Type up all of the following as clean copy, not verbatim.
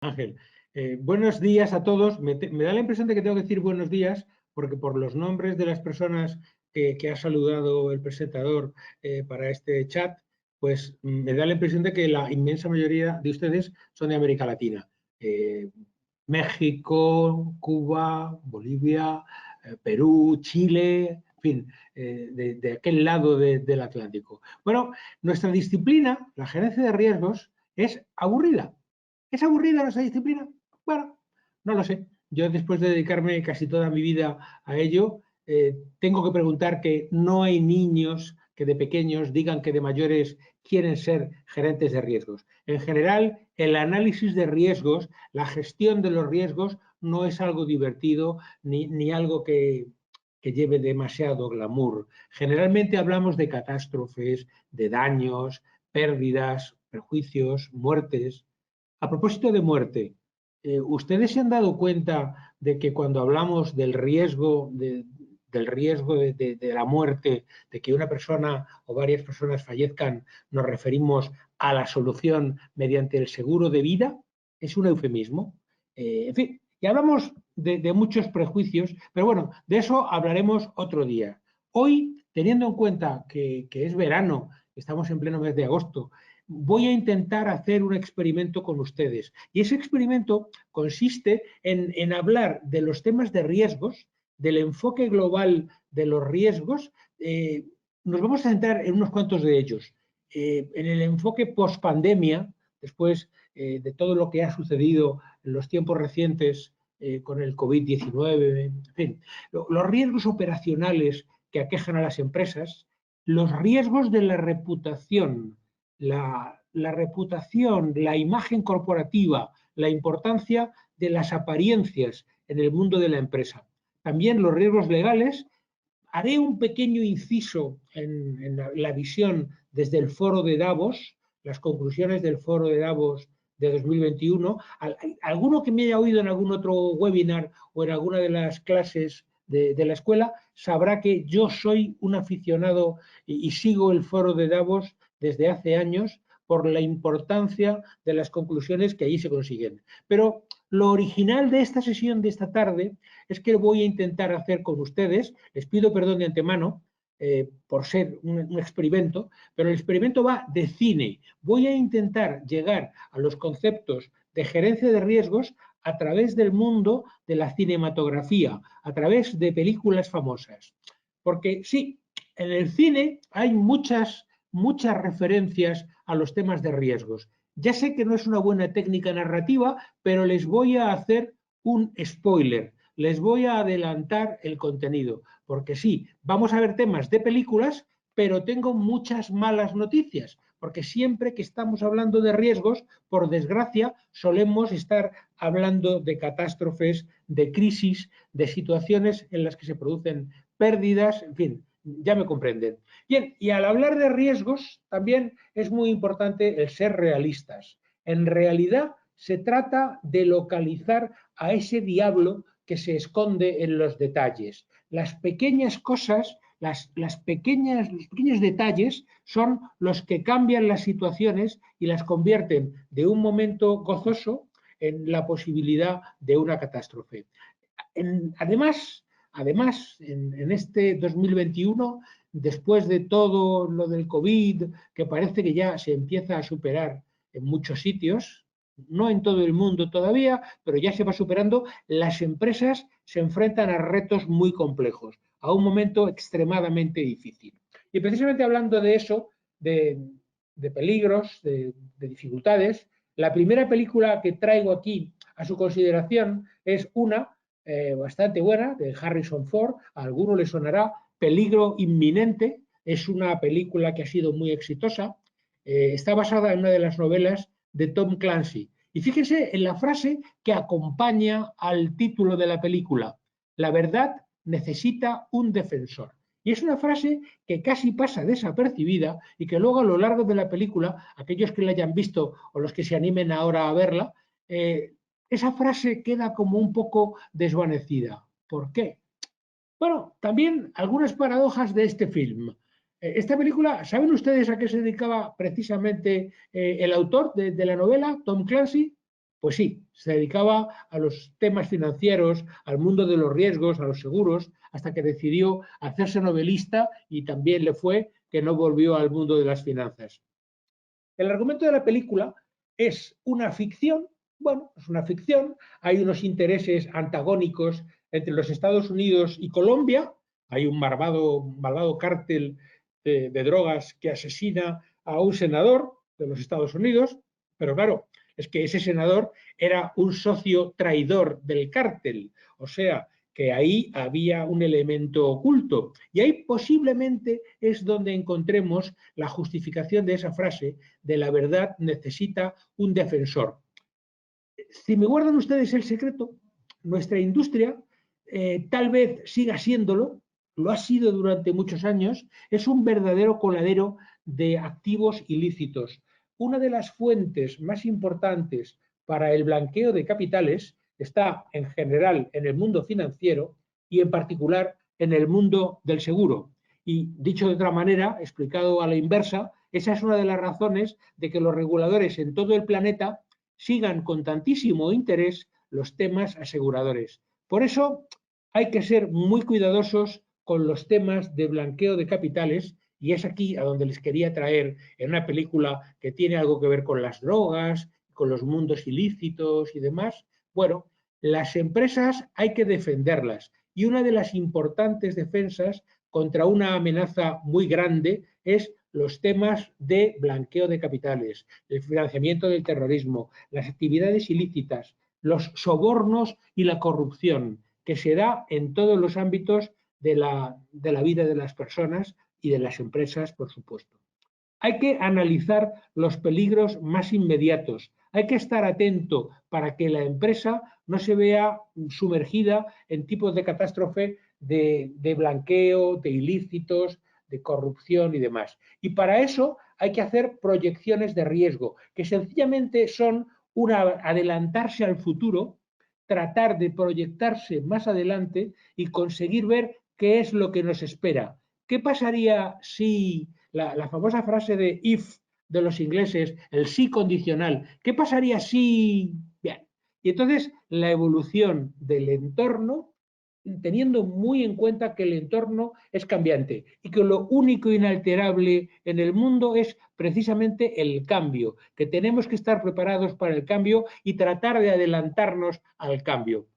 Ángel, buenos días a todos. Me da la impresión de que tengo que decir buenos días porque por los nombres de las personas que ha saludado el presentador para este chat, pues me da la impresión de que la inmensa mayoría de ustedes son de América Latina. Eh, México, Cuba, Bolivia, Perú, Chile, en fin, de aquel lado del Atlántico. Bueno, nuestra disciplina, la gerencia de riesgos, es aburrida. ¿Es aburrida nuestra disciplina? Bueno, no lo sé. Yo después de dedicarme casi toda mi vida a ello, tengo que preguntar que no hay niños que de pequeños digan que de mayores quieren ser gerentes de riesgos. En general, el análisis de riesgos, la gestión de los riesgos, no es algo divertido ni algo que lleve demasiado glamour. Generalmente hablamos de catástrofes, de daños, pérdidas, perjuicios, muertes. A propósito de muerte, ¿ustedes se han dado cuenta de que cuando hablamos del riesgo de la muerte, de que una persona o varias personas fallezcan, nos referimos a la solución mediante el seguro de vida? Es un eufemismo. En fin, y hablamos de muchos prejuicios, pero bueno, de eso hablaremos otro día. Hoy, teniendo en cuenta que es verano, estamos en pleno mes de agosto, voy a intentar hacer un experimento con ustedes. Y ese experimento consiste en hablar de los temas de riesgos, del enfoque global de los riesgos. Nos vamos a centrar en unos cuantos de ellos. En el enfoque post-pandemia, después de todo lo que ha sucedido en los tiempos recientes con el COVID-19, en fin, los riesgos operacionales que aquejan a las empresas, los riesgos de la reputación, la reputación, la imagen corporativa, la importancia de las apariencias en el mundo de la empresa. También los riesgos legales. Haré un pequeño inciso en la visión desde el foro de Davos, las conclusiones del foro de Davos de 2021. Alguno que me haya oído en algún otro webinar o en alguna de las clases de la escuela sabrá que yo soy un aficionado y sigo el foro de Davos desde hace años por la importancia de las conclusiones que allí se consiguen. Pero lo original de esta sesión de esta tarde es que voy a intentar hacer con ustedes, les pido perdón de antemano por ser un experimento, pero el experimento va de cine. Voy a intentar llegar a los conceptos de gerencia de riesgos a través del mundo de la cinematografía, a través de películas famosas. Porque sí, en el cine hay muchas referencias a los temas de riesgos. Ya sé que no es una buena técnica narrativa, pero les voy a hacer un spoiler, les voy a adelantar el contenido, porque sí, vamos a ver temas de películas, pero tengo muchas malas noticias, porque siempre que estamos hablando de riesgos, por desgracia, solemos estar hablando de catástrofes, de crisis, de situaciones en las que se producen pérdidas, en fin, ya me comprenden. Bien, y al hablar de riesgos, también es muy importante el ser realistas. En realidad, se trata de localizar a ese diablo que se esconde en los detalles. Las pequeñas cosas, los pequeños detalles son los que cambian las situaciones y las convierten de un momento gozoso en la posibilidad de una catástrofe. Además en este 2021, después de todo lo del COVID, que parece que ya se empieza a superar en muchos sitios, no en todo el mundo todavía, pero ya se va superando, las empresas se enfrentan a retos muy complejos, a un momento extremadamente difícil. Y precisamente hablando de eso, de peligros, de dificultades, la primera película que traigo aquí a su consideración es una bastante buena, de Harrison Ford, a alguno le sonará, Peligro Inminente, es una película que ha sido muy exitosa, está basada en una de las novelas de Tom Clancy. Y fíjense en la frase que acompaña al título de la película, la verdad necesita un defensor. Y es una frase que casi pasa desapercibida y que luego a lo largo de la película, aquellos que la hayan visto o los que se animen ahora a verla, esa frase queda como un poco desvanecida. ¿Por qué? Bueno, también algunas paradojas de este film. Esta película, ¿saben ustedes a qué se dedicaba precisamente el autor de la novela, Tom Clancy? Pues sí, se dedicaba a los temas financieros, al mundo de los riesgos, a los seguros, hasta que decidió hacerse novelista y también le fue que no volvió al mundo de las finanzas. El argumento de la película es una ficción, bueno, es una ficción, hay unos intereses antagónicos entre los Estados Unidos y Colombia, hay un malvado cártel de drogas que asesina a un senador de los Estados Unidos, pero claro, es que ese senador era un socio traidor del cártel, o sea, que ahí había un elemento oculto. Y ahí posiblemente es donde encontremos la justificación de esa frase de la verdad necesita un defensor. Si me guardan ustedes el secreto, nuestra industria tal vez siga siéndolo, lo ha sido durante muchos años, es un verdadero coladero de activos ilícitos. Una de las fuentes más importantes para el blanqueo de capitales está en general en el mundo financiero y en particular en el mundo del seguro. Y dicho de otra manera, explicado a la inversa, esa es una de las razones de que los reguladores en todo el planeta sigan con tantísimo interés los temas aseguradores. Por eso hay que ser muy cuidadosos con los temas de blanqueo de capitales y es aquí a donde les quería traer en una película que tiene algo que ver con las drogas, con los mundos ilícitos y demás. Bueno, las empresas hay que defenderlas y una de las importantes defensas contra una amenaza muy grande es los temas de blanqueo de capitales, el financiamiento del terrorismo, las actividades ilícitas, los sobornos y la corrupción que se da en todos los ámbitos de la vida de las personas y de las empresas, por supuesto. Hay que analizar los peligros más inmediatos. Hay que estar atento para que la empresa no se vea sumergida en tipos de catástrofe de blanqueo, de ilícitos, de corrupción y demás. Y para eso hay que hacer proyecciones de riesgo, que sencillamente son adelantarse al futuro, tratar de proyectarse más adelante y conseguir ver qué es lo que nos espera. ¿Qué pasaría si la famosa frase de if de los ingleses, el sí condicional, ¿qué pasaría si? Bien. Y entonces la evolución del entorno, teniendo muy en cuenta que el entorno es cambiante y que lo único inalterable en el mundo es precisamente el cambio, que tenemos que estar preparados para el cambio y tratar de adelantarnos al cambio.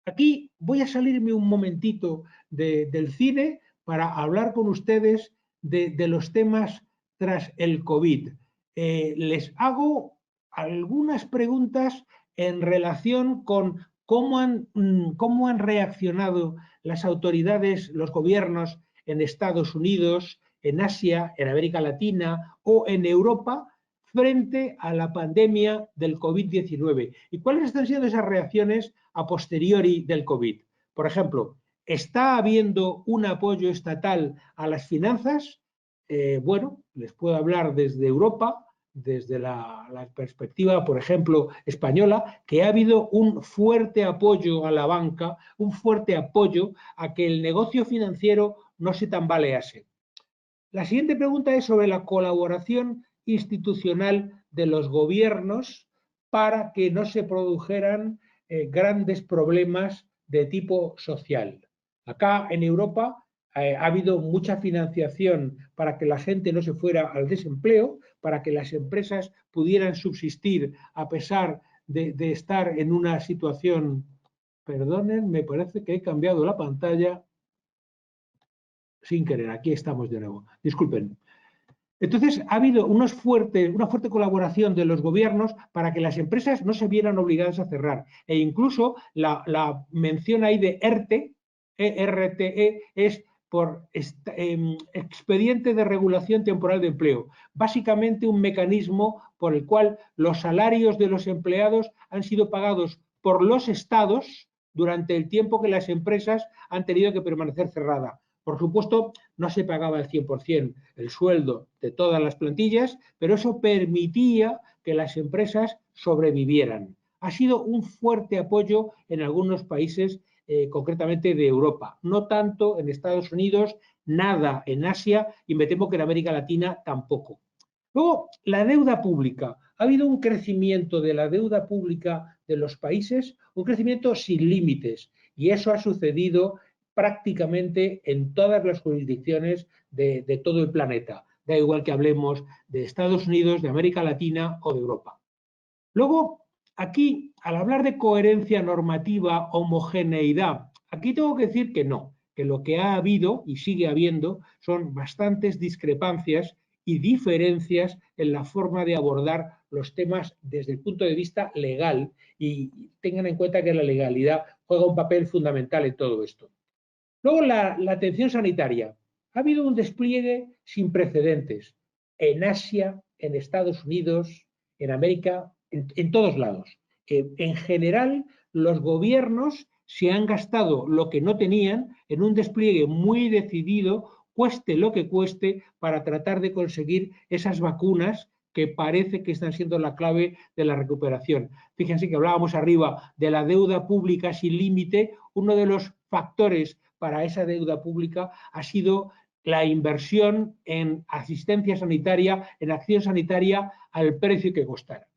Aquí voy a salirme un momentito del cine para hablar con ustedes de los temas tras el COVID. Les hago algunas preguntas en relación con cómo han reaccionado las autoridades, los gobiernos en Estados Unidos, en Asia, en América Latina o en Europa frente a la pandemia del COVID-19. ¿Y cuáles están siendo esas reacciones a posteriori del COVID? Por ejemplo, ¿está habiendo un apoyo estatal a las finanzas? Bueno, les puedo hablar desde Europa, desde la perspectiva, por ejemplo, española, que ha habido un fuerte apoyo a la banca, un fuerte apoyo a que el negocio financiero no se tambalease. La siguiente pregunta es sobre la colaboración institucional de los gobiernos para que no se produjeran grandes problemas de tipo social. Acá en Europa ha habido mucha financiación para que la gente no se fuera al desempleo, para que las empresas pudieran subsistir a pesar de estar en una situación. Perdonen, me parece que he cambiado la pantalla sin querer. Aquí estamos de nuevo. Disculpen. Entonces, ha habido una fuerte colaboración de los gobiernos para que las empresas no se vieran obligadas a cerrar. E incluso la mención ahí de ERTE, ERTE, es por expediente de regulación temporal de empleo. Básicamente un mecanismo por el cual los salarios de los empleados han sido pagados por los estados durante el tiempo que las empresas han tenido que permanecer cerradas. Por supuesto, no se pagaba el 100% el sueldo de todas las plantillas, pero eso permitía que las empresas sobrevivieran. Ha sido un fuerte apoyo en algunos países, concretamente de Europa, no tanto en Estados Unidos, nada en Asia y me temo que en América Latina tampoco. Luego, la deuda pública. Ha habido un crecimiento de la deuda pública de los países, un crecimiento sin límites, y eso ha sucedido prácticamente en todas las jurisdicciones de todo el planeta. Da igual que hablemos de Estados Unidos, de América Latina o de Europa. Luego, aquí, al hablar de coherencia normativa, homogeneidad, aquí tengo que decir que no, que lo que ha habido y sigue habiendo son bastantes discrepancias y diferencias en la forma de abordar los temas desde el punto de vista legal, y tengan en cuenta que la legalidad juega un papel fundamental en todo esto. Luego, la atención sanitaria. Ha habido un despliegue sin precedentes en Asia, en Estados Unidos, en América, en todos lados. En general, los gobiernos se han gastado lo que no tenían en un despliegue muy decidido, cueste lo que cueste, para tratar de conseguir esas vacunas que parece que están siendo la clave de la recuperación. Fíjense que hablábamos arriba de la deuda pública sin límite. Uno de los factores para esa deuda pública ha sido la inversión en asistencia sanitaria, en acción sanitaria, al precio que costara.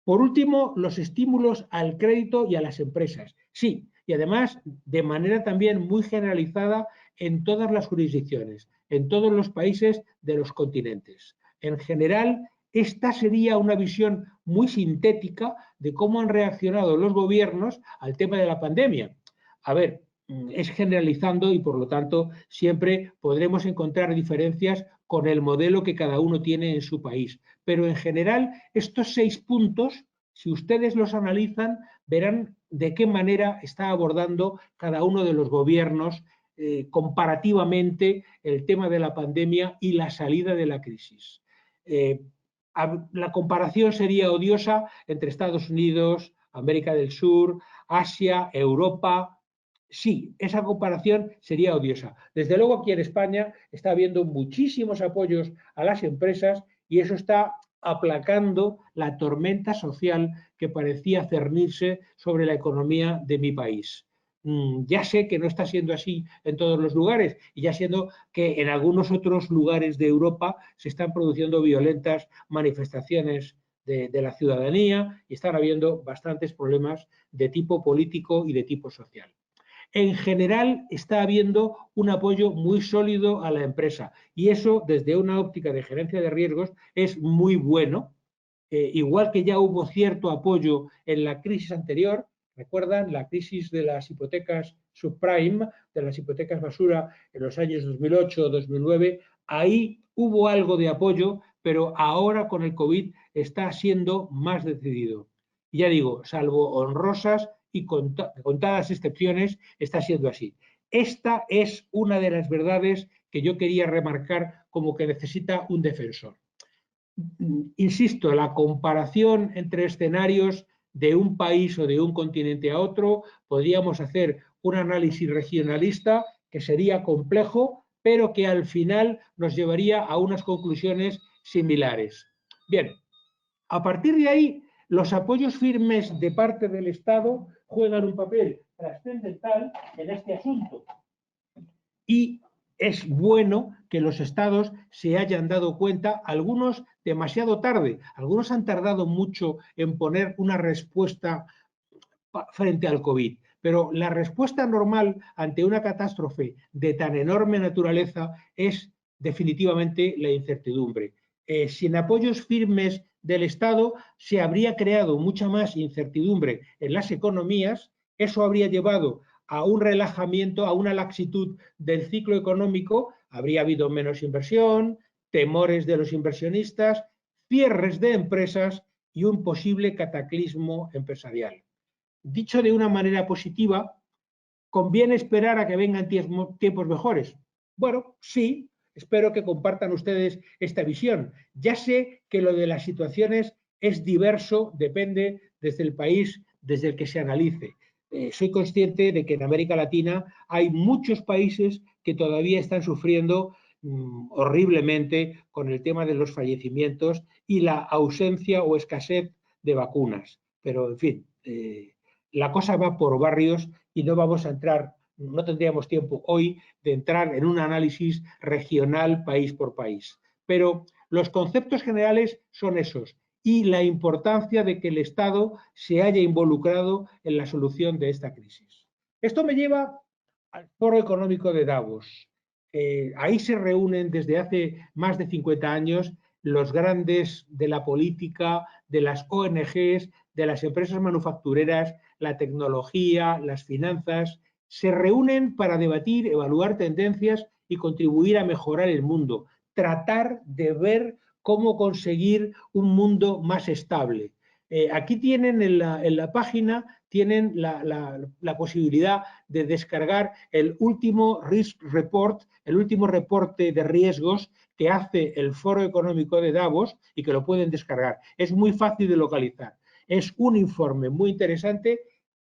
Por último, los estímulos al crédito y a las empresas. Sí, y además de manera también muy generalizada en todas las jurisdicciones, en todos los países de los continentes. En general, esta sería una visión muy sintética de cómo han reaccionado los gobiernos al tema de la pandemia. A ver, es generalizando, y por lo tanto siempre podremos encontrar diferencias con el modelo que cada uno tiene en su país. Pero en general, estos 6 puntos, si ustedes los analizan, verán de qué manera está abordando cada uno de los gobiernos comparativamente el tema de la pandemia y la salida de la crisis. La comparación sería odiosa entre Estados Unidos, América del Sur, Asia, Europa. Sí, esa comparación sería odiosa. Desde luego, aquí en España está habiendo muchísimos apoyos a las empresas, y eso está aplacando la tormenta social que parecía cernirse sobre la economía de mi país. Ya sé que no está siendo así en todos los lugares, y ya siendo que en algunos otros lugares de Europa se están produciendo violentas manifestaciones de la ciudadanía, y están habiendo bastantes problemas de tipo político y de tipo social. En general está habiendo un apoyo muy sólido a la empresa, y eso, desde una óptica de gerencia de riesgos, es muy bueno. Igual que ya hubo cierto apoyo en la crisis anterior, recuerdan la crisis de las hipotecas subprime, de las hipotecas basura en los años 2008-2009, ahí hubo algo de apoyo, pero ahora con el COVID está siendo más decidido. Ya digo, salvo honrosas y contadas excepciones, está siendo así. Esta es una de las verdades que yo quería remarcar como que necesita un defensor. Insisto, la comparación entre escenarios de un país o de un continente a otro, podríamos hacer un análisis regionalista que sería complejo, pero que al final nos llevaría a unas conclusiones similares. Bien, a partir de ahí, los apoyos firmes de parte del Estado juegan un papel trascendental en este asunto. Y es bueno que los estados se hayan dado cuenta, algunos demasiado tarde, algunos han tardado mucho en poner una respuesta frente al COVID, pero la respuesta normal ante una catástrofe de tan enorme naturaleza es definitivamente la incertidumbre. Sin apoyos firmes del Estado se habría creado mucha más incertidumbre en las economías, eso habría llevado a un relajamiento, a una laxitud del ciclo económico, habría habido menos inversión, temores de los inversionistas, cierres de empresas y un posible cataclismo empresarial. Dicho de una manera positiva, ¿conviene esperar a que vengan tiempos mejores? Bueno, sí, espero que compartan ustedes esta visión. Ya sé que lo de las situaciones es diverso, depende desde el país desde el que se analice. Soy consciente de que en América Latina hay muchos países que todavía están sufriendo horriblemente con el tema de los fallecimientos y la ausencia o escasez de vacunas. Pero, en fin, la cosa va por barrios y no vamos a entrar, no tendríamos tiempo hoy de entrar en un análisis regional país por país. Pero Los conceptos generales son esos y la importancia de que el Estado se haya involucrado en la solución de esta crisis. Esto me lleva al Foro Económico de Davos. Ahí se reúnen desde hace más de 50 años los grandes de la política, de las ONGs, de las empresas manufactureras, la tecnología, las finanzas. Se reúnen para debatir, evaluar tendencias y contribuir a mejorar el mundo. Tratar de ver cómo conseguir un mundo más estable. Aquí tienen en la página tienen la posibilidad de descargar el último Risk Report, el último reporte de riesgos que hace el Foro Económico de Davos y que lo pueden descargar. Es muy fácil de localizar. Es un informe muy interesante.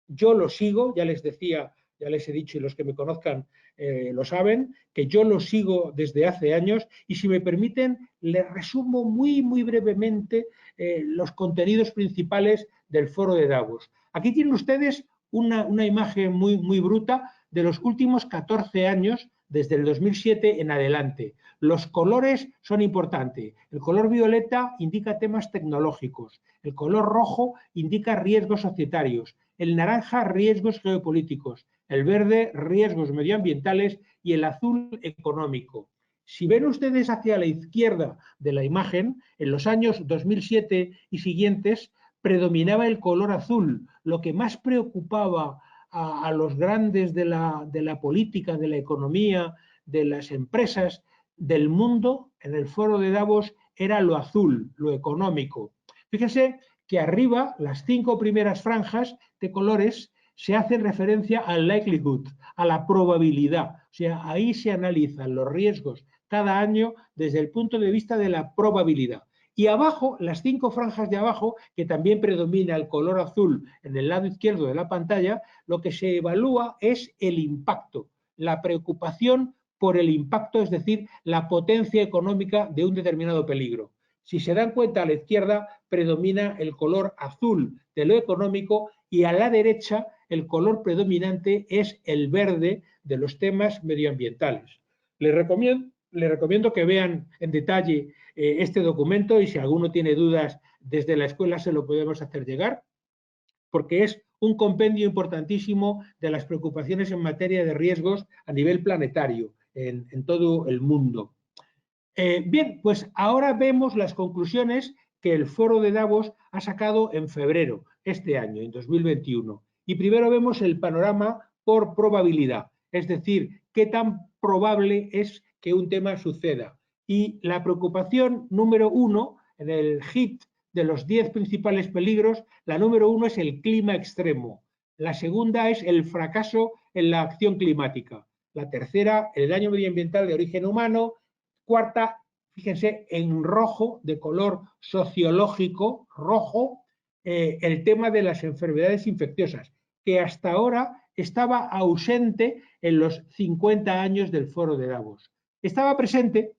Yo lo sigo, ya les decía, ya les he dicho y los que me conozcan lo saben, que yo lo sigo desde hace años y si me permiten les resumo muy brevemente los contenidos principales del Foro de Davos. Aquí tienen ustedes una imagen muy bruta de los últimos 14 años, desde el 2007 en adelante. Los colores son importantes. El color violeta indica temas tecnológicos, el color rojo indica riesgos societarios, el naranja riesgos geopolíticos, el verde riesgos medioambientales y el azul económico. Si ven ustedes hacia la izquierda de la imagen, en los años 2007 y siguientes predominaba el color azul, lo que más preocupaba a los grandes de la política, de la economía, de las empresas, del mundo, en el Foro de Davos, era lo azul, lo económico. Fíjense que arriba, las 5 primeras franjas de colores se hacen referencia al likelihood, a la probabilidad. O sea, ahí se analizan los riesgos cada año desde el punto de vista de la probabilidad. Y abajo, las 5 franjas de abajo, que también predomina el color azul en el lado izquierdo de la pantalla, lo que se evalúa es el impacto, la preocupación por el impacto, es decir, la potencia económica de un determinado peligro. Si se dan cuenta, a la izquierda predomina el color azul de lo económico y a la derecha el color predominante es el verde de los temas medioambientales. Les recomiendo que vean en detalle este documento y si alguno tiene dudas desde la escuela se lo podemos hacer llegar, porque es un compendio importantísimo de las preocupaciones en materia de riesgos a nivel planetario en todo el mundo. Bien, pues ahora vemos las conclusiones que el Foro de Davos ha sacado en febrero este año, en 2021. Y primero vemos el panorama por probabilidad, es decir, qué tan probable es que un tema suceda. Y la preocupación número 1, en el HIT de los 10 principales peligros, la número 1 es el clima extremo. La segunda es el fracaso en la acción climática. La tercera, el daño medioambiental de origen humano. Cuarta, fíjense, en rojo, de color sociológico, rojo, el tema de las enfermedades infecciosas, que hasta ahora estaba ausente en los 50 años del Foro de Davos. Estaba presente,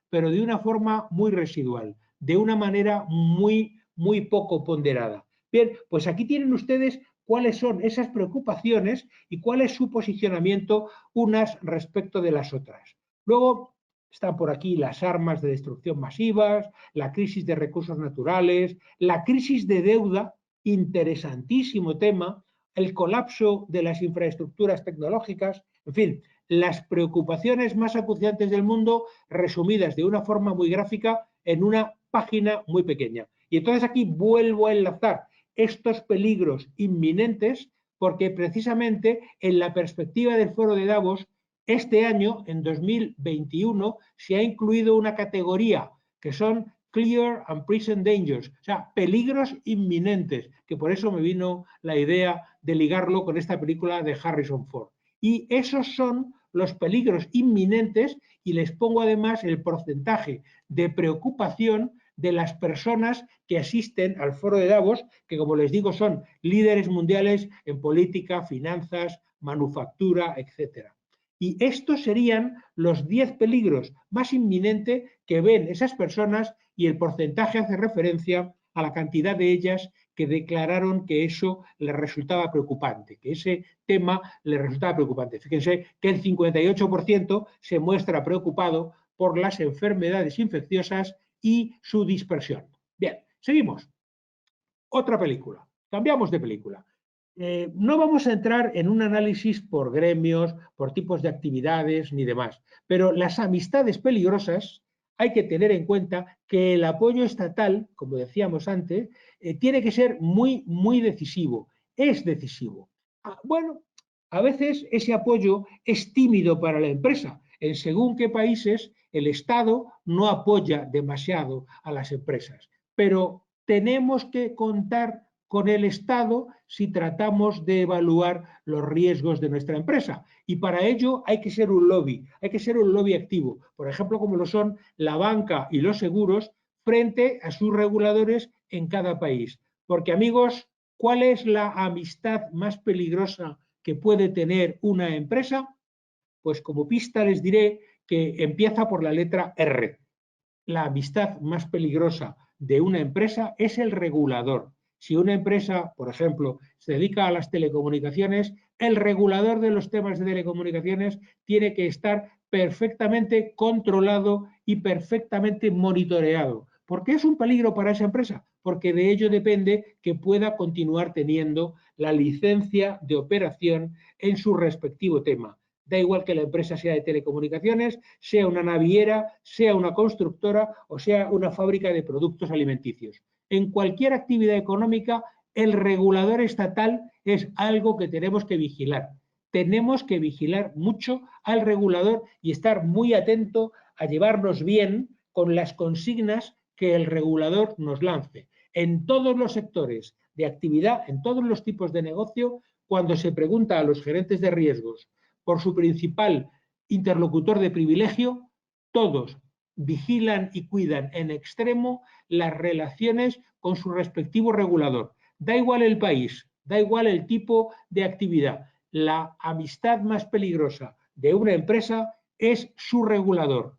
pero de una forma muy residual, de una manera muy poco ponderada. Bien, pues aquí tienen ustedes cuáles son esas preocupaciones y cuál es su posicionamiento unas respecto de las otras. Luego están por aquí las armas de destrucción masivas, la crisis de recursos naturales, la crisis de deuda, interesantísimo tema, el colapso de las infraestructuras tecnológicas, en fin, las preocupaciones más acuciantes del mundo resumidas de una forma muy gráfica en una página muy pequeña. Y entonces aquí vuelvo a enlazar estos peligros inminentes porque precisamente en la perspectiva del Foro de Davos este año, en 2021, se ha incluido una categoría que son Clear and Present Dangers, o sea, peligros inminentes, que por eso me vino la idea de ligarlo con esta película de Harrison Ford. Y esos son los peligros inminentes y les pongo además el porcentaje de preocupación de las personas que asisten al Foro de Davos, que como les digo son líderes mundiales en política, finanzas, manufactura, etcétera. Y estos serían los 10 peligros más inminentes que ven esas personas y el porcentaje hace referencia a la cantidad de ellas que declararon que eso les resultaba preocupante, que ese tema les resultaba preocupante. Fíjense que el 58% se muestra preocupado por las enfermedades infecciosas y su dispersión. Bien, seguimos. Otra película. Cambiamos de película. No vamos a entrar en un análisis por gremios, por tipos de actividades ni demás, pero las amistades peligrosas hay que tener en cuenta que el apoyo estatal, como decíamos antes, tiene que ser muy, muy decisivo. Es decisivo. Bueno, a veces ese apoyo es tímido para la empresa. En según qué países el Estado no apoya demasiado a las empresas, pero tenemos que contar con el Estado si tratamos de evaluar los riesgos de nuestra empresa. Y para ello hay que ser un lobby activo, por ejemplo, como lo son la banca y los seguros frente a sus reguladores en cada país. Porque, amigos, ¿cuál es la amistad más peligrosa que puede tener una empresa? Pues como pista les diré que empieza por la letra R. La amistad más peligrosa de una empresa es el regulador. Si una empresa, por ejemplo, se dedica a las telecomunicaciones, el regulador de los temas de telecomunicaciones tiene que estar perfectamente controlado y perfectamente monitoreado. ¿Por qué es un peligro para esa empresa? Porque de ello depende que pueda continuar teniendo la licencia de operación en su respectivo tema. Da igual que la empresa sea de telecomunicaciones, sea una naviera, sea una constructora o sea una fábrica de productos alimenticios. En cualquier actividad económica, el regulador estatal es algo que tenemos que vigilar. Tenemos que vigilar mucho al regulador y estar muy atento a llevarnos bien con las consignas que el regulador nos lance. En todos los sectores de actividad, en todos los tipos de negocio, cuando se pregunta a los gerentes de riesgos por su principal interlocutor de privilegio, todos vigilan y cuidan en extremo las relaciones con su respectivo regulador. Da igual el país, da igual el tipo de actividad. La amistad más peligrosa de una empresa es su regulador.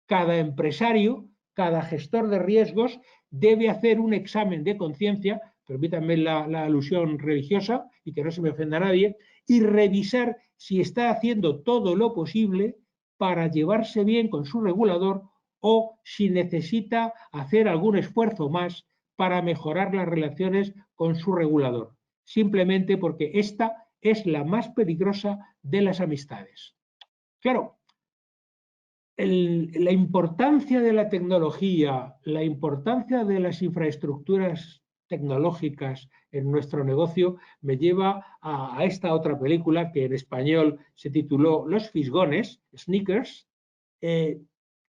Cada empresario, cada gestor de riesgos debe hacer un examen de conciencia, permítanme la alusión religiosa y que no se me ofenda a nadie, y revisar si está haciendo todo lo posible para llevarse bien con su regulador o si necesita hacer algún esfuerzo más para mejorar las relaciones con su regulador, simplemente porque esta es la más peligrosa de las amistades. Claro, la importancia de la tecnología, la importancia de las infraestructuras tecnológicas en nuestro negocio me lleva a esta otra película que en español se tituló Los Fisgones, Sneakers.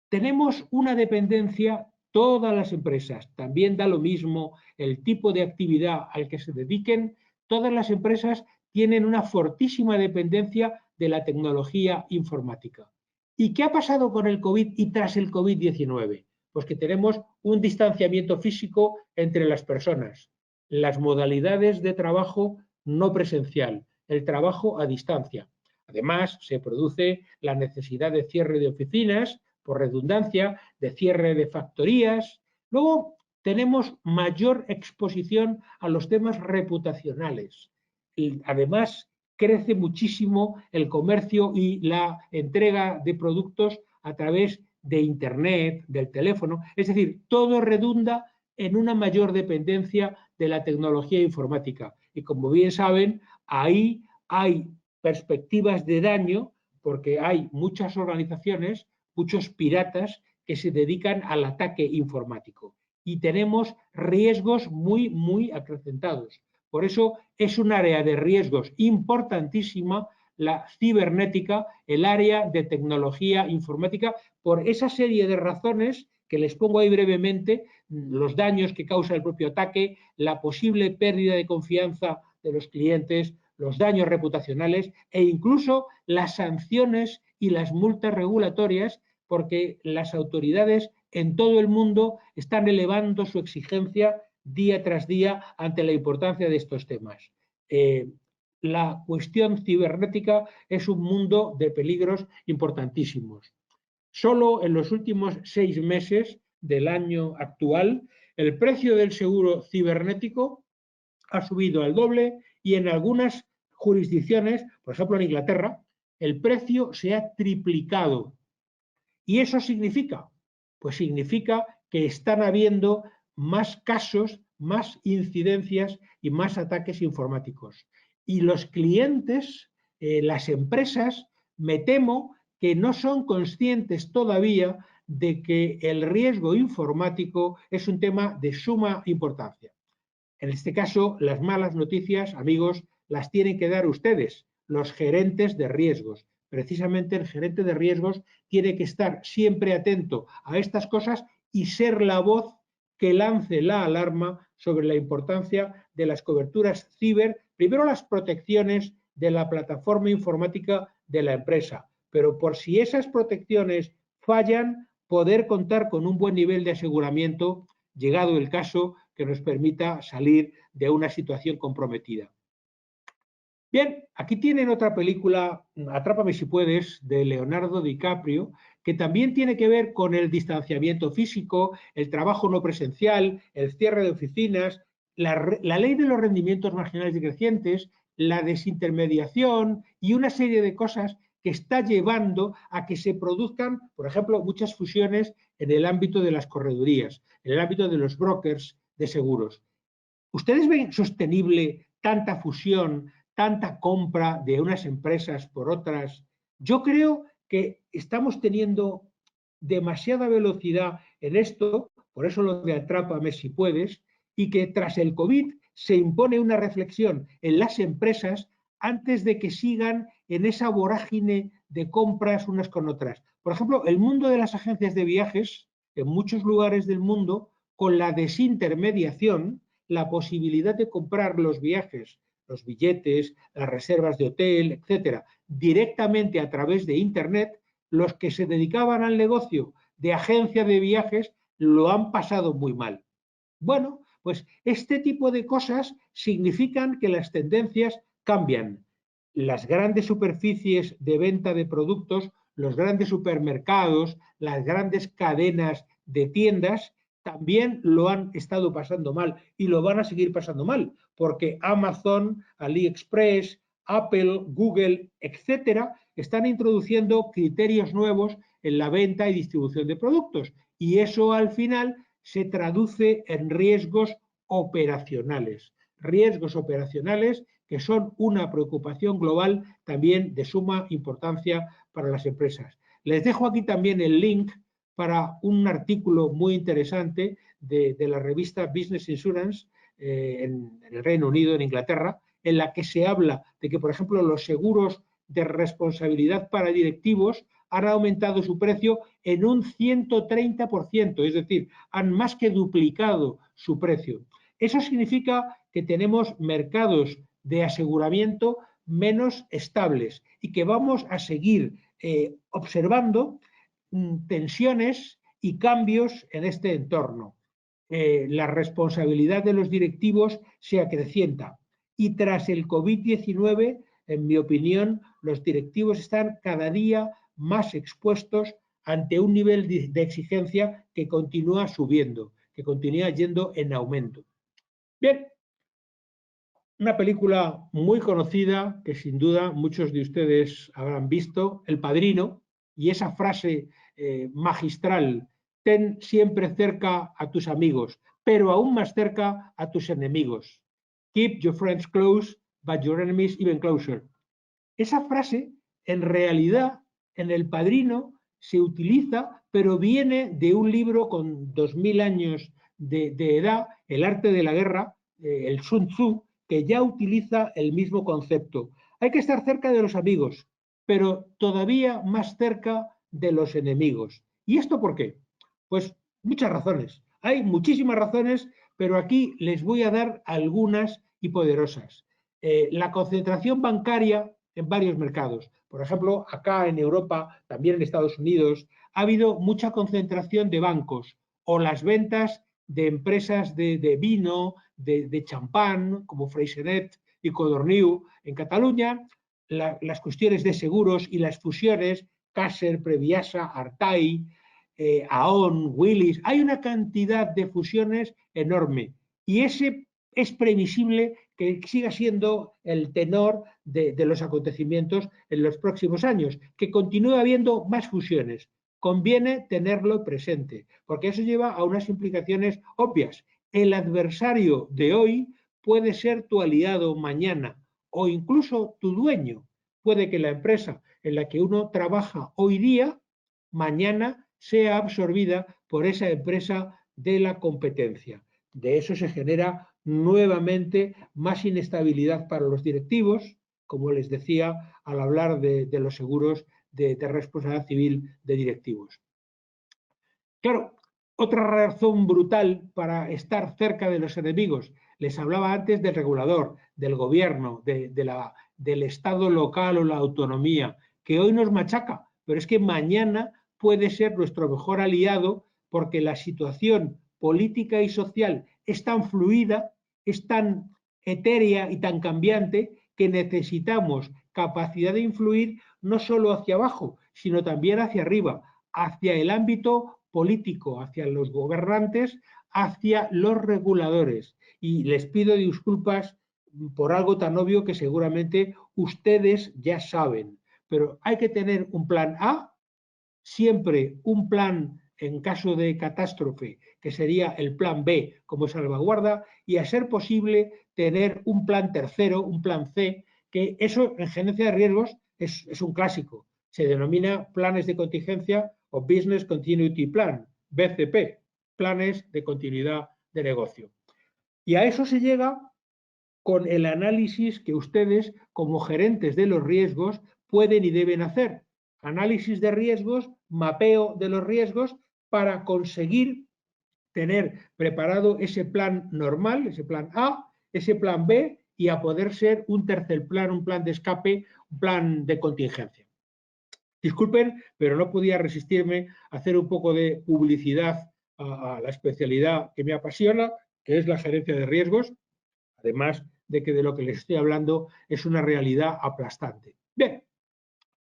Tenemos una dependencia, todas las empresas, también da lo mismo el tipo de actividad al que se dediquen, todas las empresas tienen una fortísima dependencia de la tecnología informática. ¿Y qué ha pasado con el COVID y tras el COVID-19? Pues que tenemos un distanciamiento físico entre las personas, las modalidades de trabajo no presencial, el trabajo a distancia. Además, se produce la necesidad de cierre de oficinas, por redundancia, de cierre de factorías. Luego tenemos mayor exposición a los temas reputacionales. Y además, crece muchísimo el comercio y la entrega de productos a través de Internet, del teléfono. Es decir, todo redunda en una mayor dependencia de la tecnología informática. Y como bien saben, ahí hay perspectivas de daño porque hay muchas organizaciones, muchos piratas que se dedican al ataque informático y tenemos riesgos muy, muy acrecentados. Por eso es un área de riesgos importantísima la cibernética, el área de tecnología informática, por esa serie de razones que les pongo ahí brevemente, los daños que causa el propio ataque, la posible pérdida de confianza de los clientes, los daños reputacionales e incluso las sanciones y las multas regulatorias, porque las autoridades en todo el mundo están elevando su exigencia día tras día ante la importancia de estos temas. La cuestión cibernética es un mundo de peligros importantísimos. Solo en los últimos 6 meses del año actual, el precio del seguro cibernético ha subido al doble y en algunas jurisdicciones, por ejemplo en Inglaterra, el precio se ha triplicado. ¿Y eso significa? Pues significa que están habiendo más casos, más incidencias y más ataques informáticos. Y los clientes, las empresas, me temo que no son conscientes todavía de que el riesgo informático es un tema de suma importancia. En este caso, las malas noticias, amigos, las tienen que dar ustedes, los gerentes de riesgos. Precisamente el gerente de riesgos tiene que estar siempre atento a estas cosas y ser la voz que lance la alarma sobre la importancia de las coberturas ciber, primero las protecciones de la plataforma informática de la empresa, pero por si esas protecciones fallan, poder contar con un buen nivel de aseguramiento, llegado el caso, que nos permita salir de una situación comprometida. Bien, aquí tienen otra película, Atrápame si puedes, de Leonardo DiCaprio, que también tiene que ver con el distanciamiento físico, el trabajo no presencial, el cierre de oficinas, la ley de los rendimientos marginales decrecientes, la desintermediación y una serie de cosas que está llevando a que se produzcan, por ejemplo, muchas fusiones en el ámbito de las corredurías, en el ámbito de los brokers de seguros. ¿Ustedes ven sostenible tanta fusión, tanta compra de unas empresas por otras? Yo creo que estamos teniendo demasiada velocidad en esto, por eso lo de atrápame si puedes, y que tras el COVID se impone una reflexión en las empresas antes de que sigan en esa vorágine de compras unas con otras. Por ejemplo, el mundo de las agencias de viajes, en muchos lugares del mundo, con la desintermediación, la posibilidad de comprar los viajes, los billetes, las reservas de hotel, etcétera, directamente a través de Internet, los que se dedicaban al negocio de agencia de viajes lo han pasado muy mal. Bueno, pues este tipo de cosas significan que las tendencias cambian. Las grandes superficies de venta de productos, los grandes supermercados, las grandes cadenas de tiendas también lo han estado pasando mal y lo van a seguir pasando mal, porque Amazon, AliExpress, Apple, Google, etcétera, están introduciendo criterios nuevos en la venta y distribución de productos y eso al final se traduce en riesgos operacionales que son una preocupación global también de suma importancia para las empresas. Les dejo aquí también el link para un artículo muy interesante de la revista Business Insurance en el Reino Unido, en Inglaterra, en la que se habla de que, por ejemplo, los seguros de responsabilidad para directivos han aumentado su precio en un 130%, es decir, han más que duplicado su precio. Eso significa que tenemos mercados de aseguramiento menos estables y que vamos a seguir observando tensiones y cambios en este entorno. La responsabilidad de los directivos se acrecienta y tras el COVID-19, en mi opinión, los directivos están cada día más expuestos ante un nivel de exigencia que continúa subiendo, que continúa yendo en aumento. Bien, una película muy conocida que sin duda muchos de ustedes habrán visto, El Padrino, y esa frase magistral, ten siempre cerca a tus amigos, pero aún más cerca a tus enemigos. Keep your friends close, but your enemies even closer. Esa frase, en realidad, en El Padrino se utiliza, pero viene de un libro con 2000 años de edad, El arte de la guerra, el Sun Tzu, que ya utiliza el mismo concepto. Hay que estar cerca de los amigos, pero todavía más cerca de los enemigos. ¿Y esto por qué? Pues muchas razones. Hay muchísimas razones, pero aquí les voy a dar algunas y poderosas. La concentración bancaria en varios mercados. Por ejemplo, acá en Europa, también en Estados Unidos, ha habido mucha concentración de bancos o las ventas de empresas de vino, de champán, como Freixenet y Codorniu. En Cataluña, las cuestiones de seguros y las fusiones, Caser, Previasa, Artai, Aon, Willis, hay una cantidad de fusiones enorme y ese es previsible que siga siendo el tenor de los acontecimientos en los próximos años, que continúe habiendo más fusiones. conviene tenerlo presente, porque eso lleva a unas implicaciones obvias. El adversario de hoy puede ser tu aliado mañana o incluso tu dueño. Puede que la empresa en la que uno trabaja hoy día, mañana sea absorbida por esa empresa de la competencia. De eso se genera nuevamente más inestabilidad para los directivos, como les decía al hablar de los seguros de responsabilidad civil de directivos. Claro, otra razón brutal para estar cerca de los enemigos. Les hablaba antes del regulador, del gobierno, del Estado local o la autonomía, que hoy nos machaca, pero es que mañana puede ser nuestro mejor aliado porque la situación política y social es tan fluida, es tan etérea y tan cambiante que necesitamos capacidad de influir no solo hacia abajo, sino también hacia arriba, hacia el ámbito político, hacia los gobernantes, hacia los reguladores. Y les pido disculpas por algo tan obvio que seguramente ustedes ya saben, pero hay que tener un plan A, siempre un plan en caso de catástrofe, que sería el plan B como salvaguarda, y a ser posible tener un plan tercero, un plan C, que eso en gerencia de riesgos es un clásico. Se denomina planes de contingencia o Business Continuity Plan, BCP, planes de continuidad de negocio. Y a eso se llega con el análisis que ustedes, como gerentes de los riesgos, pueden y deben hacer. Análisis de riesgos, mapeo de los riesgos para conseguir tener preparado ese plan normal, ese plan A, ese plan B y a poder ser un tercer plan, un plan de escape, un plan de contingencia. Disculpen, pero no podía resistirme a hacer un poco de publicidad a la especialidad que me apasiona, que es la gerencia de riesgos, además de que de lo que les estoy hablando es una realidad aplastante. Bien,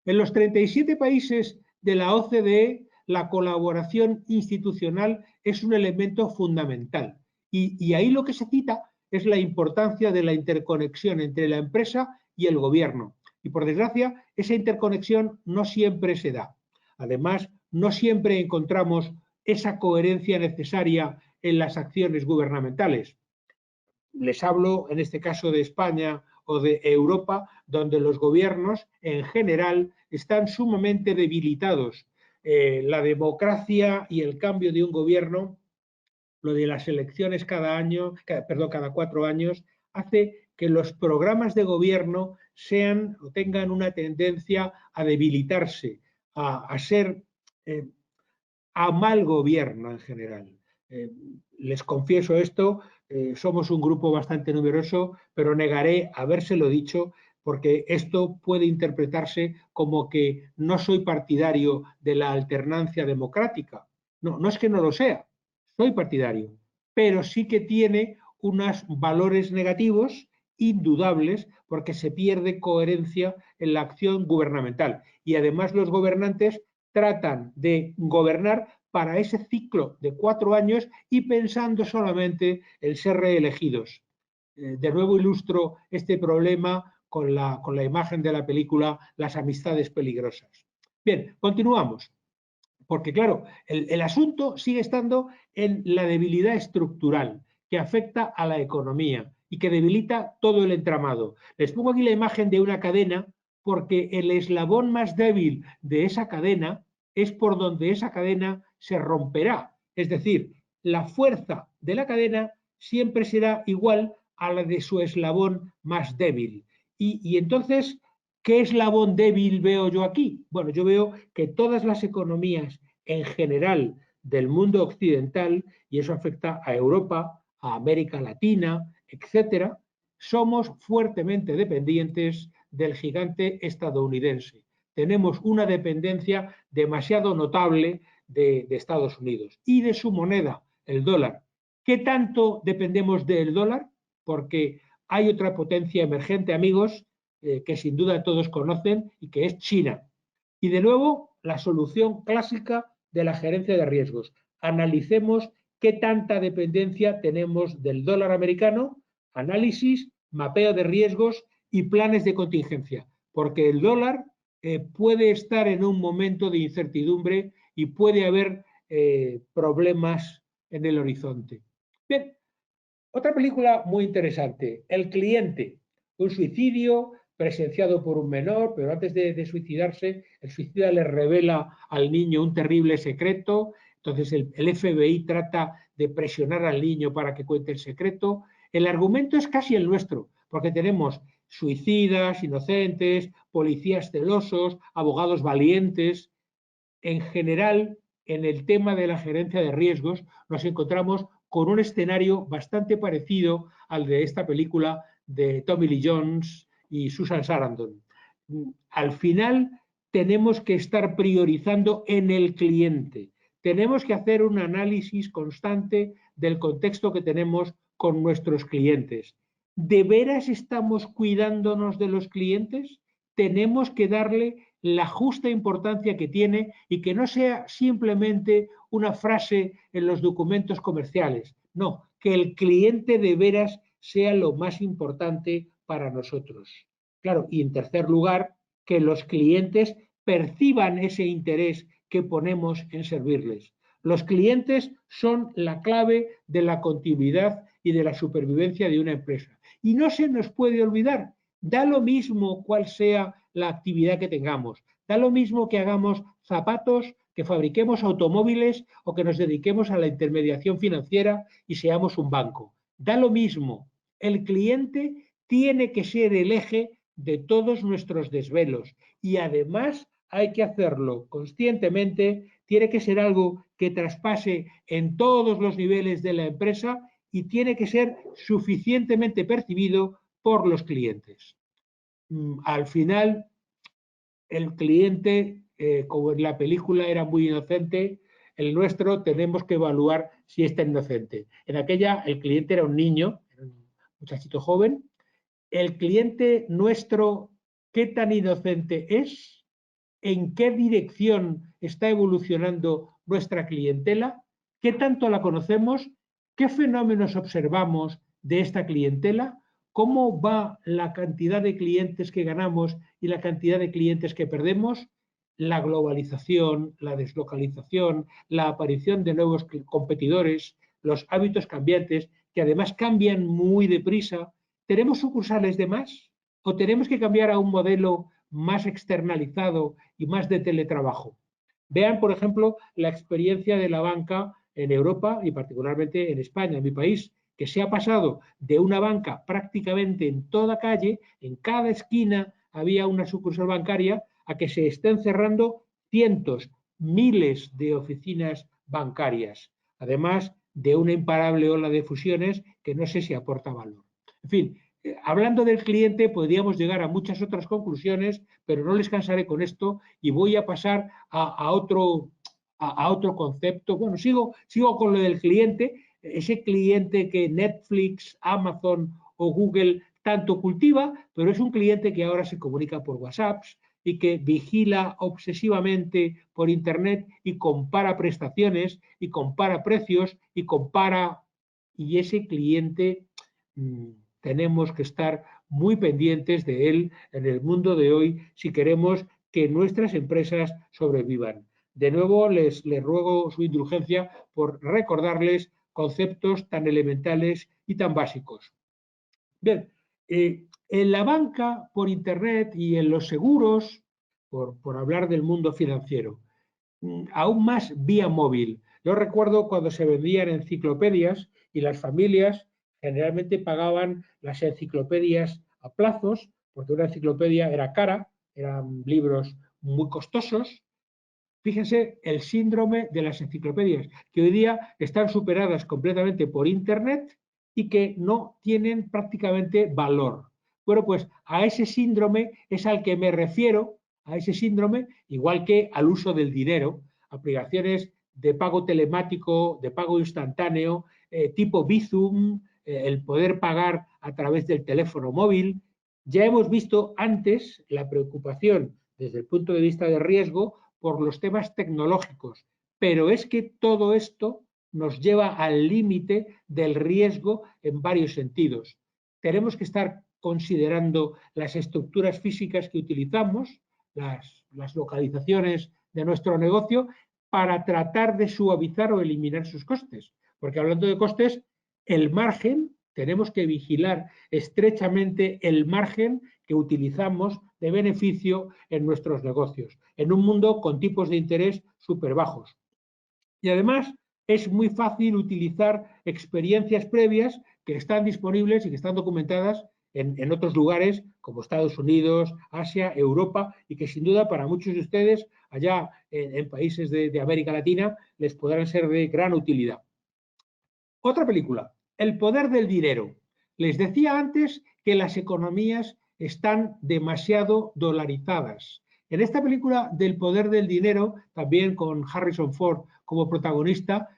en los 37 países de la OCDE, la colaboración institucional es un elemento fundamental. Y ahí lo que se cita es la importancia de la interconexión entre la empresa y el gobierno. Y por desgracia, esa interconexión no siempre se da. Además, no siempre encontramos esa coherencia necesaria en las acciones gubernamentales. Les hablo en este caso de España o de Europa, donde los gobiernos en general están sumamente debilitados. La democracia y el cambio de un gobierno, lo de las elecciones cada 4 años, hace que los programas de gobierno sean o tengan una tendencia a debilitarse, a ser a mal gobierno en general. Les confieso esto, somos un grupo bastante numeroso, pero negaré habérselo dicho porque esto puede interpretarse como que no soy partidario de la alternancia democrática. No, no es que no lo sea, soy partidario, pero sí que tiene unos valores negativos indudables porque se pierde coherencia en la acción gubernamental. Y además los gobernantes tratan de gobernar para ese ciclo de 4 años y pensando solamente en ser reelegidos. De nuevo ilustro este problema con la imagen de la película Las amistades peligrosas. Bien, continuamos. Porque claro, el asunto sigue estando en la debilidad estructural que afecta a la economía y que debilita todo el entramado. Les pongo aquí la imagen de una cadena porque el eslabón más débil de esa cadena es por donde esa cadena se romperá. Es decir, la fuerza de la cadena siempre será igual a la de su eslabón más débil. Y entonces, ¿qué eslabón débil veo yo aquí? Bueno, yo veo que todas las economías en general del mundo occidental, y eso afecta a Europa, a América Latina, etcétera, somos fuertemente dependientes del gigante estadounidense. Tenemos una dependencia demasiado notable de Estados Unidos y de su moneda, el dólar. ¿Qué tanto dependemos del dólar? Porque hay otra potencia emergente, amigos, que sin duda todos conocen y que es China. Y de nuevo, la solución clásica de la gerencia de riesgos. Analicemos qué tanta dependencia tenemos del dólar americano, análisis, mapeo de riesgos y planes de contingencia, porque el dólar puede estar en un momento de incertidumbre y puede haber problemas en el horizonte. Bien, otra película muy interesante, El cliente, un suicidio presenciado por un menor, pero antes de suicidarse, el suicida le revela al niño un terrible secreto, entonces el FBI trata de presionar al niño para que cuente el secreto. El argumento es casi el nuestro, porque tenemos suicidas, inocentes, policías celosos, abogados valientes. En general, en el tema de la gerencia de riesgos, nos encontramos con un escenario bastante parecido al de esta película de Tommy Lee Jones y Susan Sarandon. Al final, tenemos que estar priorizando en el cliente. Tenemos que hacer un análisis constante del contexto que tenemos con nuestros clientes. ¿De veras estamos cuidándonos de los clientes? Tenemos que darle la justa importancia que tiene y que no sea simplemente una frase en los documentos comerciales. No, que el cliente de veras sea lo más importante para nosotros. Claro, y en tercer lugar, que los clientes perciban ese interés que ponemos en servirles. Los clientes son la clave de la continuidad y de la supervivencia de una empresa. Y no se nos puede olvidar, da lo mismo cuál sea la actividad que tengamos, da lo mismo que hagamos zapatos, que fabriquemos automóviles o que nos dediquemos a la intermediación financiera y seamos un banco. Da lo mismo. El cliente tiene que ser el eje de todos nuestros desvelos y además hay que hacerlo conscientemente, tiene que ser algo que traspase en todos los niveles de la empresa y tiene que ser suficientemente percibido por los clientes. Al final, el cliente, como en la película era muy inocente, el nuestro tenemos que evaluar si es tan inocente. En aquella el cliente era un niño, era un muchachito joven. El cliente nuestro, ¿qué tan inocente es? ¿En qué dirección está evolucionando nuestra clientela? ¿Qué tanto la conocemos? ¿Qué fenómenos observamos de esta clientela? ¿Cómo va la cantidad de clientes que ganamos y la cantidad de clientes que perdemos? La globalización, la deslocalización, la aparición de nuevos competidores, los hábitos cambiantes, que además cambian muy deprisa. ¿Tenemos sucursales de más? ¿O tenemos que cambiar a un modelo más externalizado y más de teletrabajo? Vean, por ejemplo, la experiencia de la banca en Europa y particularmente en España, en mi país, que se ha pasado de una banca prácticamente en toda calle, en cada esquina había una sucursal bancaria, a que se estén cerrando cientos, miles de oficinas bancarias, además de una imparable ola de fusiones que no sé si aporta valor. En fin, hablando del cliente podríamos llegar a muchas otras conclusiones, pero no les cansaré con esto y voy a pasar a otro concepto. Bueno, sigo con lo del cliente, ese cliente que Netflix, Amazon o Google tanto cultiva, pero es un cliente que ahora se comunica por WhatsApp y que vigila obsesivamente por Internet y compara prestaciones y compara precios y ese cliente tenemos que estar muy pendientes de él en el mundo de hoy si queremos que nuestras empresas sobrevivan. De nuevo, les ruego su indulgencia por recordarles conceptos tan elementales y tan básicos. Bien, en la banca por Internet y en los seguros, por hablar del mundo financiero, aún más vía móvil. Yo recuerdo cuando se vendían enciclopedias y las familias generalmente pagaban las enciclopedias a plazos, porque una enciclopedia era cara, eran libros muy costosos. Fíjense el síndrome de las enciclopedias, que hoy día están superadas completamente por Internet y que no tienen prácticamente valor. Bueno, pues a ese síndrome es al que me refiero, a ese síndrome, igual que al uso del dinero, aplicaciones de pago telemático, de pago instantáneo, tipo Bizum, el poder pagar a través del teléfono móvil. Ya hemos visto antes la preocupación desde el punto de vista de riesgo por los temas tecnológicos, pero es que todo esto nos lleva al límite del riesgo en varios sentidos. Tenemos que estar considerando las estructuras físicas que utilizamos, las localizaciones de nuestro negocio, para tratar de suavizar o eliminar sus costes. Porque hablando de costes, el margen, tenemos que vigilar estrechamente el margen que utilizamos de beneficio en nuestros negocios, en un mundo con tipos de interés súper bajos. Y además es muy fácil utilizar experiencias previas que están disponibles y que están documentadas en otros lugares como Estados Unidos, Asia, Europa, y que sin duda para muchos de ustedes allá en países de América Latina les podrán ser de gran utilidad. Otra película, El poder del dinero. Les decía antes que las economías están demasiado dolarizadas. En esta película del poder del dinero, también con Harrison Ford como protagonista,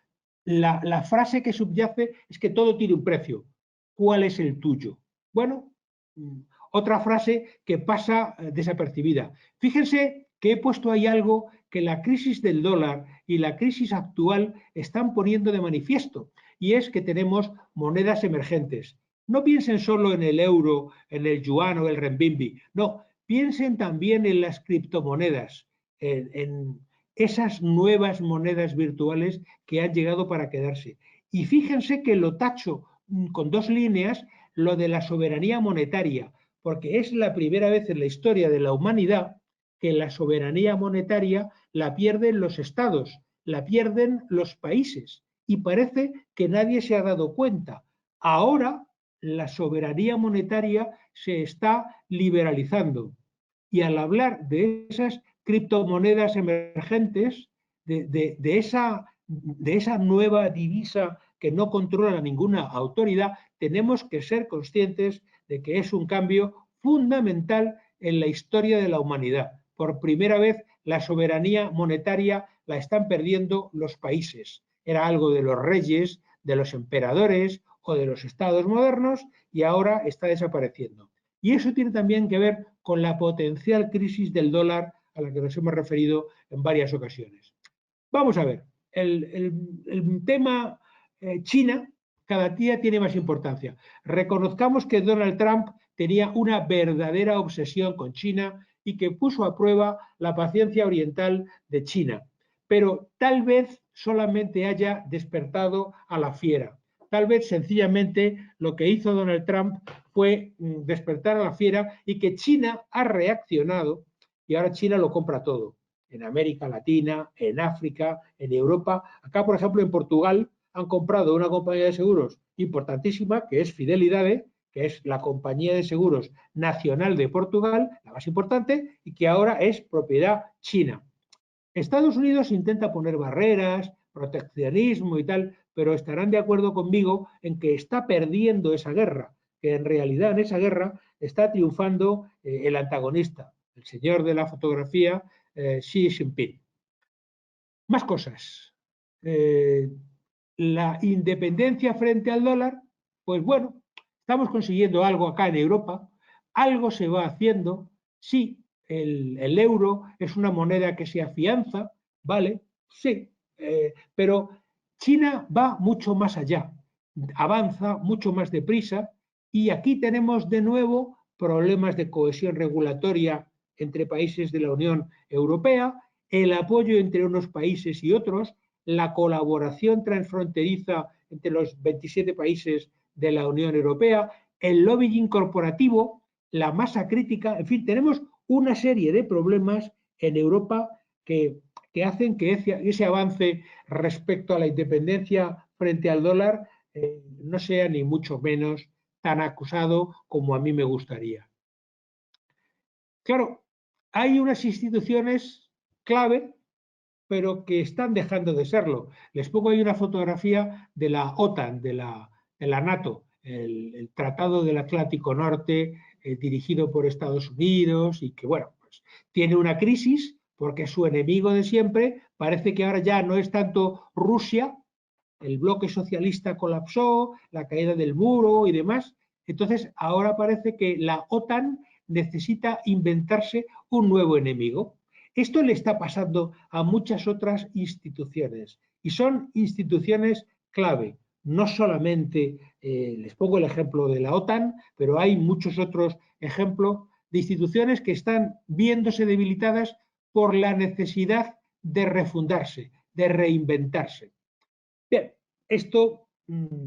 la frase que subyace es que todo tiene un precio. ¿Cuál es el tuyo? Bueno, otra frase que pasa desapercibida. Fíjense que he puesto ahí algo que la crisis del dólar y la crisis actual están poniendo de manifiesto, y es que tenemos monedas emergentes. No piensen solo en el euro, en el yuan o el renminbi, no, piensen también en las criptomonedas, en esas nuevas monedas virtuales que han llegado para quedarse. Y fíjense que lo tacho con dos líneas, lo de la soberanía monetaria, porque es la primera vez en la historia de la humanidad que la soberanía monetaria la pierden los estados, la pierden los países, y parece que nadie se ha dado cuenta. Ahora la soberanía monetaria se está liberalizando, y al hablar de esas criptomonedas emergentes, de esa nueva divisa que no controla ninguna autoridad, tenemos que ser conscientes de que es un cambio fundamental en la historia de la humanidad. Por primera vez, la soberanía monetaria la están perdiendo los países. Era algo de los reyes, de los emperadores o de los estados modernos, y ahora está desapareciendo. Y eso tiene también que ver con la potencial crisis del dólar a la que nos hemos referido en varias ocasiones. Vamos a ver, el tema China cada día tiene más importancia. Reconozcamos que Donald Trump tenía una verdadera obsesión con China y que puso a prueba la paciencia oriental de China, pero tal vez solamente haya despertado a la fiera. Tal vez sencillamente lo que hizo Donald Trump fue despertar a la fiera, y que China ha reaccionado y ahora China lo compra todo. En América Latina, en África, en Europa. Acá, por ejemplo, en Portugal han comprado una compañía de seguros importantísima, que es Fidelidade, que es la compañía de seguros nacional de Portugal, la más importante, y que ahora es propiedad china. Estados Unidos intenta poner barreras, proteccionismo y tal, pero estarán de acuerdo conmigo en que está perdiendo esa guerra, que en realidad en esa guerra está triunfando el antagonista, el señor de la fotografía, Xi Jinping. Más cosas. La independencia frente al dólar, pues bueno, estamos consiguiendo algo acá en Europa, algo se va haciendo, sí, el euro es una moneda que se afianza, ¿vale? Sí, pero China va mucho más allá, avanza mucho más deprisa, y aquí tenemos de nuevo problemas de cohesión regulatoria entre países de la Unión Europea, el apoyo entre unos países y otros, la colaboración transfronteriza entre los 27 países de la Unión Europea, el lobbying corporativo, la masa crítica, en fin, tenemos una serie de problemas en Europa que hacen que ese avance respecto a la independencia frente al dólar no sea ni mucho menos tan acusado como a mí me gustaría. Claro, hay unas instituciones clave, pero que están dejando de serlo. Les pongo ahí una fotografía de la OTAN, de la NATO, el Tratado del Atlántico Norte, dirigido por Estados Unidos, y que, bueno, pues tiene una crisis porque su enemigo de siempre parece que ahora ya no es tanto Rusia, el bloque socialista colapsó, la caída del muro y demás. Entonces, ahora parece que la OTAN necesita inventarse un nuevo enemigo. Esto le está pasando a muchas otras instituciones, y son instituciones clave. No solamente, les pongo el ejemplo de la OTAN, pero hay muchos otros ejemplos de instituciones que están viéndose debilitadas por la necesidad de refundarse, de reinventarse. Bien, esto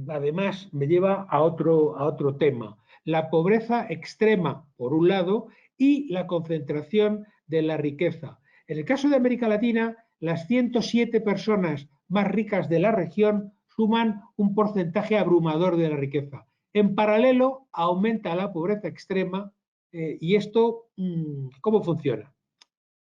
además me lleva a otro tema, la pobreza extrema, por un lado, y la concentración de la riqueza. En el caso de América Latina, las 107 personas más ricas de la región suman un porcentaje abrumador de la riqueza. En paralelo, aumenta la pobreza extrema y esto, ¿cómo funciona?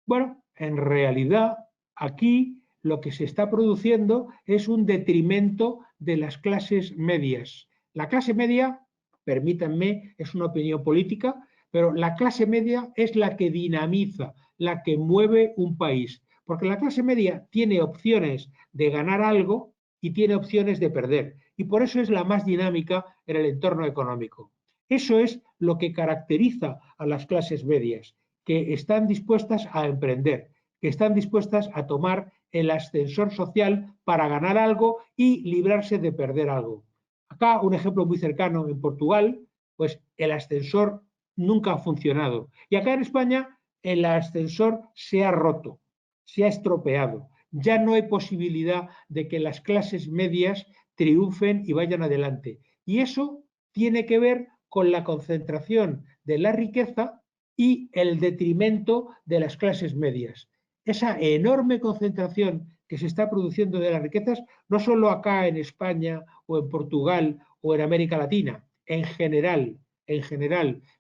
Bueno, en realidad aquí lo que se está produciendo es un detrimento de las clases medias. La clase media, permítanme, es una opinión política, pero la clase media es la que dinamiza, la que mueve un país, porque la clase media tiene opciones de ganar algo y tiene opciones de perder, y por eso es la más dinámica en el entorno económico. Eso es lo que caracteriza a las clases medias, que están dispuestas a emprender, que están dispuestas a tomar el ascensor social para ganar algo y librarse de perder algo. Acá un ejemplo muy cercano, en Portugal, pues el ascensor nunca ha funcionado. Y acá en España el ascensor se ha roto, se ha estropeado. Ya no hay posibilidad de que las clases medias triunfen y vayan adelante. Y eso tiene que ver con la concentración de la riqueza y el detrimento de las clases medias. Esa enorme concentración que se está produciendo de las riquezas, no solo acá en España o en Portugal o en América Latina, en general,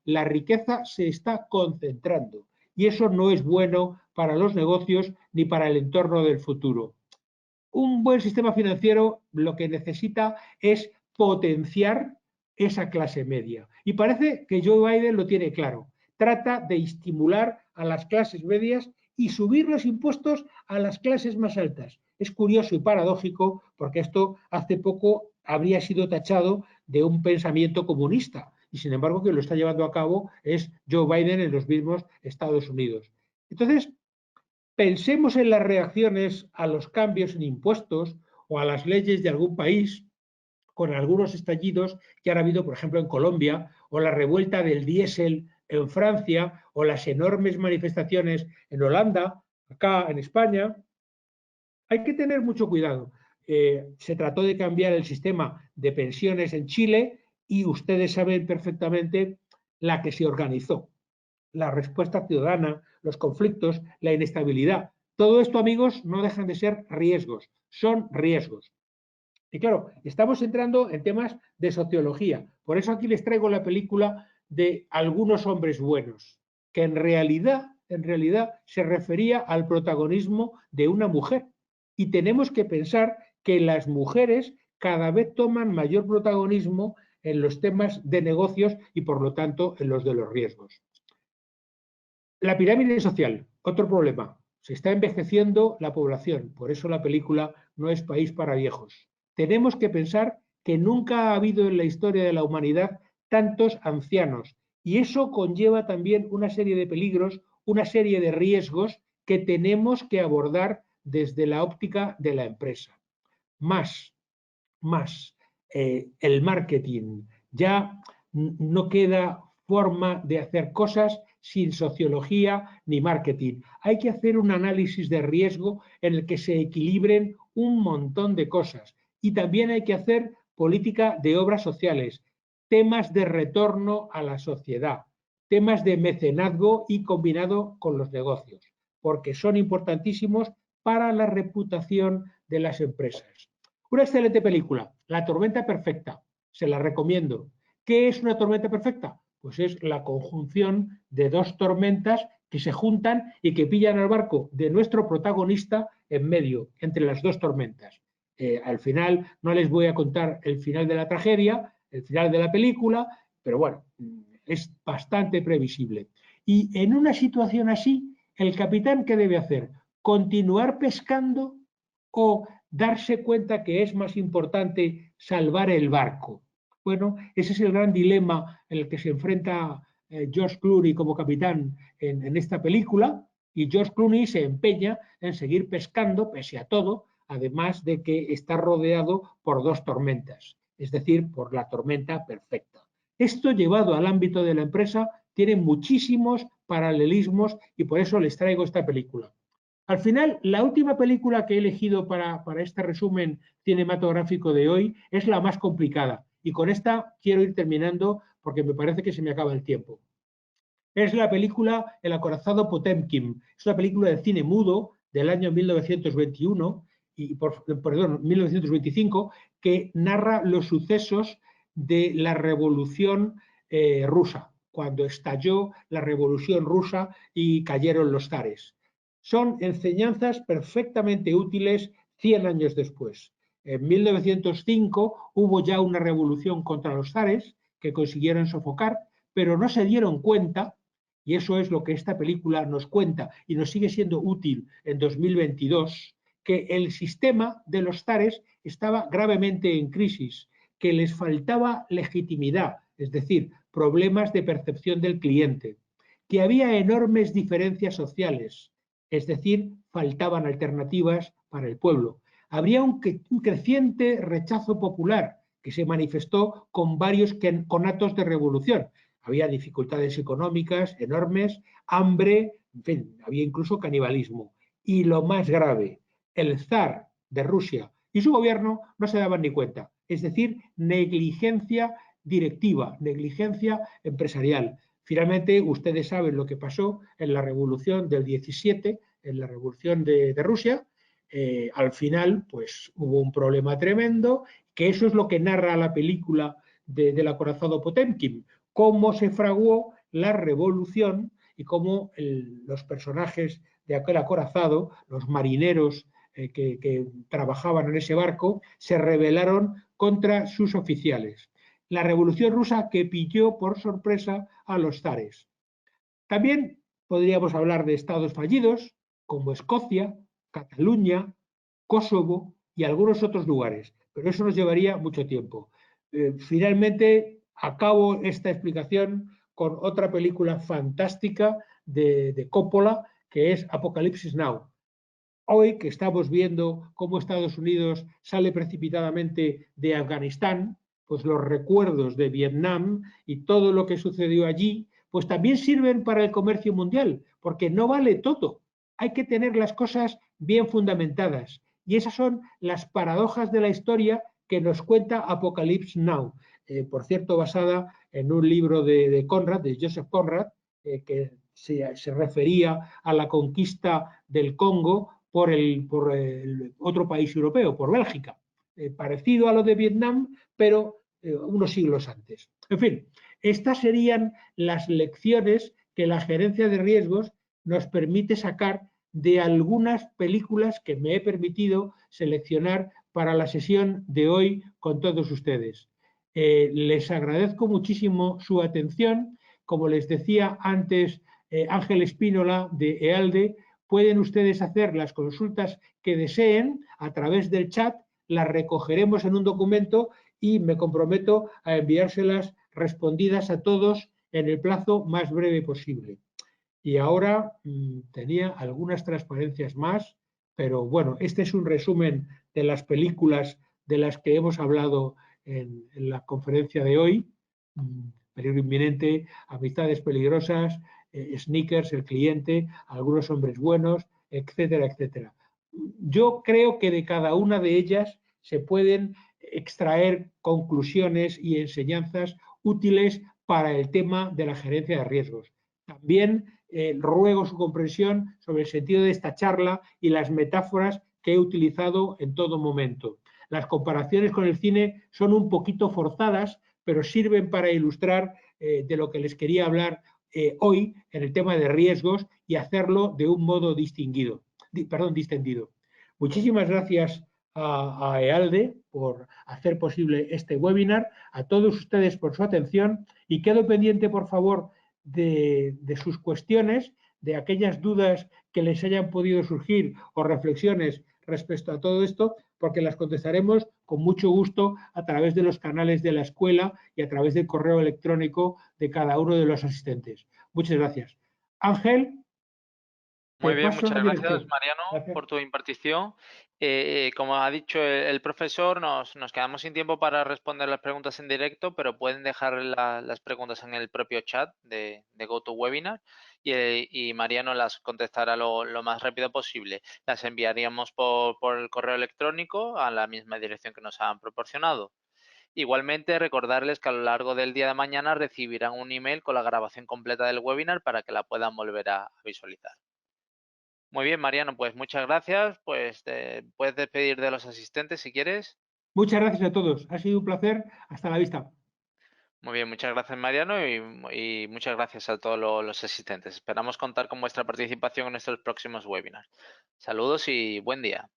la riqueza se está concentrando y eso no es bueno para los negocios ni para el entorno del futuro. Un buen sistema financiero lo que necesita es potenciar esa clase media. Y parece que Joe Biden lo tiene claro. Trata de estimular a las clases medias y subir los impuestos a las clases más altas. Es curioso y paradójico porque esto hace poco habría sido tachado de un pensamiento comunista y sin embargo quien lo está llevando a cabo es Joe Biden en los mismos Estados Unidos. Entonces, pensemos en las reacciones a los cambios en impuestos o a las leyes de algún país con algunos estallidos que han habido, por ejemplo, en Colombia, o la revuelta del diésel en Francia, o las enormes manifestaciones en Holanda, acá en España. Hay que tener mucho cuidado. Se trató de cambiar el sistema de pensiones en Chile y ustedes saben perfectamente la que se organizó. La respuesta ciudadana, los conflictos, la inestabilidad. Todo esto, amigos, no dejan de ser riesgos, son riesgos. Y claro, estamos entrando en temas de sociología. Por eso aquí les traigo la película de Algunos hombres buenos, que en realidad se refería al protagonismo de una mujer. Y tenemos que pensar que las mujeres cada vez toman mayor protagonismo en los temas de negocios y por lo tanto en los de los riesgos. La pirámide social, otro problema. Se está envejeciendo la población, por eso la película no es país para viejos. Tenemos que pensar que nunca ha habido en la historia de la humanidad tantos ancianos y eso conlleva también una serie de peligros, una serie de riesgos que tenemos que abordar desde la óptica de la empresa. Más, el marketing. Ya no queda forma de hacer cosas sin sociología ni marketing. Hay que hacer un análisis de riesgo en el que se equilibren un montón de cosas. Y también hay que hacer política de obras sociales, temas de retorno a la sociedad, temas de mecenazgo y combinado con los negocios, porque son importantísimos para la reputación de las empresas. Una excelente película, La tormenta perfecta, se la recomiendo. ¿Qué es una tormenta perfecta? Pues es la conjunción de dos tormentas que se juntan y que pillan al barco de nuestro protagonista en medio, entre las dos tormentas. Al final no les voy a contar el final de la tragedia, el final de la película, pero bueno, es bastante previsible. Y en una situación así, el capitán, ¿qué debe hacer? ¿Continuar pescando o darse cuenta que es más importante salvar el barco? Bueno, ese es el gran dilema en el que se enfrenta George Clooney como capitán en esta película, y George Clooney se empeña en seguir pescando pese a todo, además de que está rodeado por dos tormentas, es decir, por la tormenta perfecta. Esto llevado al ámbito de la empresa tiene muchísimos paralelismos y por eso les traigo esta película. Al final, la última película que he elegido para este resumen cinematográfico de hoy es la más complicada. Y con esta quiero ir terminando porque me parece que se me acaba el tiempo. Es la película El acorazado Potemkin. Es una película de cine mudo del año 1921, perdón, 1925, que narra los sucesos de la Revolución Rusa, cuando estalló la Revolución Rusa y cayeron los zares. Son enseñanzas perfectamente útiles 100 años después. En 1905 hubo ya una revolución contra los zares que consiguieron sofocar, pero no se dieron cuenta, y eso es lo que esta película nos cuenta y nos sigue siendo útil en 2022, que el sistema de los zares estaba gravemente en crisis, que les faltaba legitimidad, es decir, problemas de percepción del cliente, que había enormes diferencias sociales, es decir, faltaban alternativas para el pueblo. Habría un creciente rechazo popular que se manifestó con varios conatos de revolución. Había dificultades económicas enormes, hambre, en fin, había incluso canibalismo. Y lo más grave, el zar de Rusia y su gobierno no se daban ni cuenta. Es decir, negligencia directiva, negligencia empresarial. Finalmente, ustedes saben lo que pasó en la revolución del 17, en la revolución de Rusia. Al final, pues hubo un problema tremendo, que eso es lo que narra la película del acorazado Potemkin, cómo se fraguó la revolución y cómo los personajes de aquel acorazado, los marineros que trabajaban en ese barco, se rebelaron contra sus oficiales. La revolución rusa que pilló por sorpresa a los zares. También podríamos hablar de estados fallidos como Escocia, Cataluña, Kosovo y algunos otros lugares, pero eso nos llevaría mucho tiempo. Finalmente, acabo esta explicación con otra película fantástica de Coppola, que es Apocalipsis Now. Hoy que estamos viendo cómo Estados Unidos sale precipitadamente de Afganistán, pues los recuerdos de Vietnam y todo lo que sucedió allí, pues también sirven para el comercio mundial, porque no vale todo. Hay que tener las cosas bien fundamentadas. Y esas son las paradojas de la historia que nos cuenta Apocalypse Now. Por cierto, basada en un libro de Conrad, de Joseph Conrad, que se refería a la conquista del Congo por el otro país europeo, por Bélgica, parecido a lo de Vietnam, pero unos siglos antes. En fin, estas serían las lecciones que la gerencia de riesgos nos permite sacar de algunas películas que me he permitido seleccionar para la sesión de hoy con todos ustedes. Les agradezco muchísimo su atención. Como les decía antes, Ángel Espínola de EALDE, pueden ustedes hacer las consultas que deseen a través del chat, las recogeremos en un documento y me comprometo a enviárselas respondidas a todos en el plazo más breve posible. Y ahora tenía algunas transparencias más, pero bueno, este es un resumen de las películas de las que hemos hablado en la conferencia de hoy. Peligro inminente, amistades peligrosas, Sneakers, el cliente, algunos hombres buenos, etcétera, etcétera. Yo creo que de cada una de ellas se pueden extraer conclusiones y enseñanzas útiles para el tema de la gerencia de riesgos. También ruego su comprensión sobre el sentido de esta charla y las metáforas que he utilizado en todo momento. Las comparaciones con el cine son un poquito forzadas, pero sirven para ilustrar de lo que les quería hablar hoy en el tema de riesgos y hacerlo de un modo distendido. Muchísimas gracias a EALDE por hacer posible este webinar, a todos ustedes por su atención y quedo pendiente, por favor, de sus cuestiones, de aquellas dudas que les hayan podido surgir o reflexiones respecto a todo esto, porque las contestaremos con mucho gusto a través de los canales de la escuela y a través del correo electrónico de cada uno de los asistentes. Muchas gracias. Ángel, te Muy bien, paso la muchas gracias, dirección. Mariano, Gracias. por tu impartición. Como ha dicho el profesor, nos quedamos sin tiempo para responder las preguntas en directo, pero pueden dejar las preguntas en el propio chat de GoToWebinar y Mariano las contestará lo más rápido posible. Las enviaríamos por el correo electrónico a la misma dirección que nos han proporcionado. Igualmente, recordarles que a lo largo del día de mañana recibirán un email con la grabación completa del webinar para que la puedan volver a visualizar. Muy bien, Mariano, pues muchas gracias. Pues te puedes despedir de los asistentes si quieres. Muchas gracias a todos. Ha sido un placer. Hasta la vista. Muy bien, muchas gracias, Mariano, y muchas gracias a todos los asistentes. Esperamos contar con vuestra participación en nuestros próximos webinars. Saludos y buen día.